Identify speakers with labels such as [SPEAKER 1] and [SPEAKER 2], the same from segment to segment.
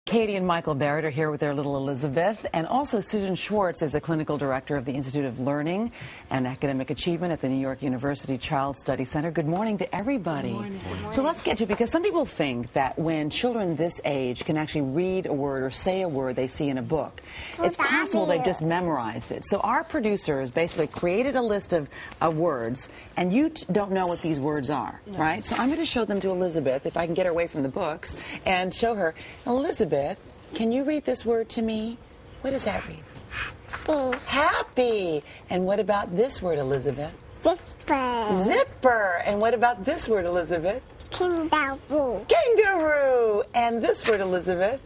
[SPEAKER 1] Katie and Michael Barrett are here with their little Elizabeth, and also Susan Schwartz is a clinical director of the Institute of Learning and Academic Achievement at the New York University Child Study Center. Good morning to everybody.
[SPEAKER 2] Good morning. Good morning.
[SPEAKER 1] So let's get to it, because some people think that when children this age can actually read a word or say a word they see in a book, it's possible they've just memorized it. So our producers basically created a list of words, and you don't know what these words are, right? So I'm going to show them to Elizabeth, if I can get her away from the books, and show her, Elizabeth, can you read this word to me? What does that read?
[SPEAKER 2] Happy.
[SPEAKER 1] Happy. And what about this word, Elizabeth?
[SPEAKER 2] Zipper.
[SPEAKER 1] Zipper. And what about this word, Elizabeth?
[SPEAKER 2] Kangaroo.
[SPEAKER 1] Kangaroo. And this word, Elizabeth?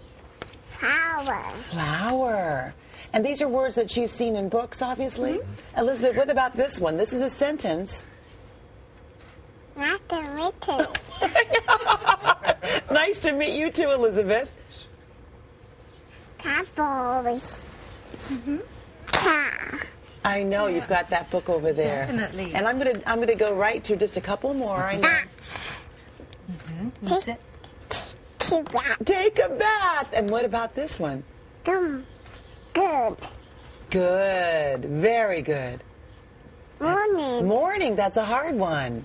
[SPEAKER 2] Flower.
[SPEAKER 1] Flower. And these are words that she's seen in books, obviously. Elizabeth, what about this one? This is a sentence.
[SPEAKER 2] Not the written.
[SPEAKER 1] Nice to meet you too, Elizabeth.
[SPEAKER 2] Cowboys. Car.
[SPEAKER 1] I know, you've got that book over there.
[SPEAKER 3] Definitely.
[SPEAKER 1] And I'm gonna go right to just a couple more. I know.
[SPEAKER 3] Sit.
[SPEAKER 1] Take a bath. And what about this one?
[SPEAKER 2] Good.
[SPEAKER 1] Good. Very good.
[SPEAKER 2] Morning.
[SPEAKER 1] Morning. That's a hard one.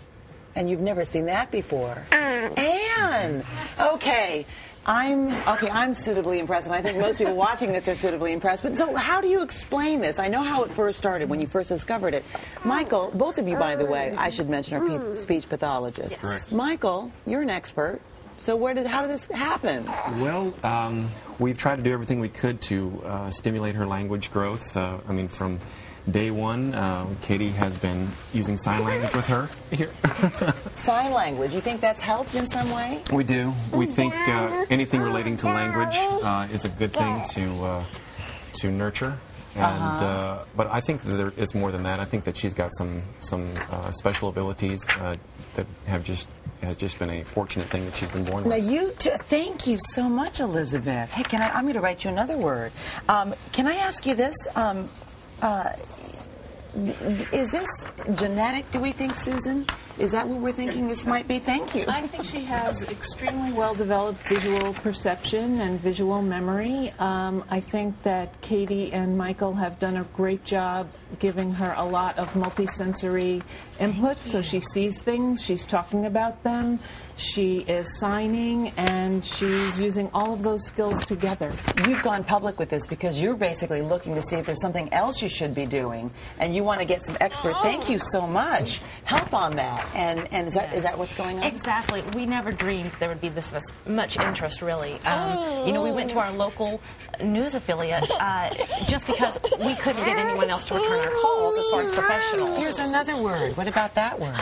[SPEAKER 1] And you've never seen that before. Anne. Okay. I'm suitably impressed, and I think most people watching this are suitably impressed. But so how do you explain this? I know how it first started when you first discovered it. Michael, both of you, by the way, I should mention, are speech pathologists.
[SPEAKER 4] Yes. Correct.
[SPEAKER 1] Michael, you're an expert. So how did this happen?
[SPEAKER 4] Well, we've tried to do everything we could to stimulate her language growth. From day one, Katie has been using sign language with her here.
[SPEAKER 1] Sign language. You think that's helped in some way?
[SPEAKER 4] We do. We think anything relating to language is a good thing to nurture. And but I think that there is more than that. I think that she's got some special abilities that has just been a fortunate thing that she's been born with.
[SPEAKER 1] Now thank you so much, Elizabeth. Hey, I'm going to write you another word. Can I ask you this? Is this genetic, do we think, Susan? Is that what we're thinking this might be? Thank you.
[SPEAKER 3] I think she has extremely well-developed visual perception and visual memory. I think that Katie and Michael have done a great job giving her a lot of multisensory input. So she sees things, she's talking about them, she is signing, and she's using all of those skills together.
[SPEAKER 1] You've gone public with this because you're basically looking to see if there's something else you should be doing, and you want to get some expert. Thank you so much. Help on that. And is that what's going on?
[SPEAKER 5] Exactly. We never dreamed there would be this much interest, really. We went to our local news affiliate just because we couldn't get anyone else to return our calls as far as professionals.
[SPEAKER 1] Here's another word. What about that word?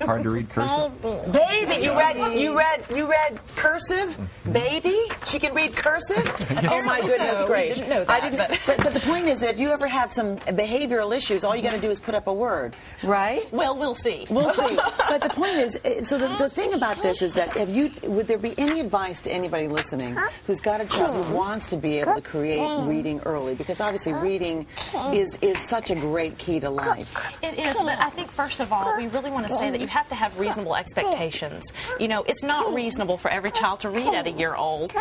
[SPEAKER 4] Hard to read cursive.
[SPEAKER 1] Baby, you read cursive? Baby, she can read cursive? Oh my goodness gracious!
[SPEAKER 5] Didn't know that,
[SPEAKER 1] but the point is that if you ever have some behavioral issues, all you got to do is put up a word, right?
[SPEAKER 5] Well, we'll see.
[SPEAKER 1] We'll see. But the point is, so the thing about this is that would there be any advice to anybody listening who's got a child who wants to be able to create reading early? Because obviously reading is such a great key to life.
[SPEAKER 5] It is, but I think first of all, we really want to say that you have to have reasonable expectations. It's not reasonable for every child to read at a year old.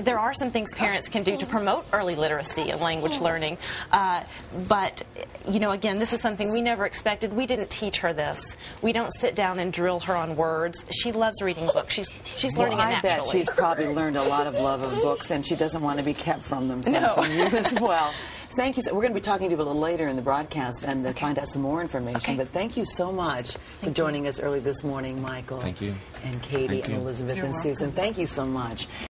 [SPEAKER 5] There are some things parents can do to promote early literacy and language learning. But again, this is something we never expected. We didn't teach her this. We don't sit down and drill her on words. She loves reading books. She's learning it naturally.
[SPEAKER 1] I bet she's probably learned a lot of love of books, and she doesn't want to be kept from them from you as well. Thank you. We're going to be talking to you a little later in the broadcast and find out some more information. But thank you so much for joining us early this morning, Michael.
[SPEAKER 4] Thank you.
[SPEAKER 1] And Katie and Elizabeth and Susan. Thank you so much.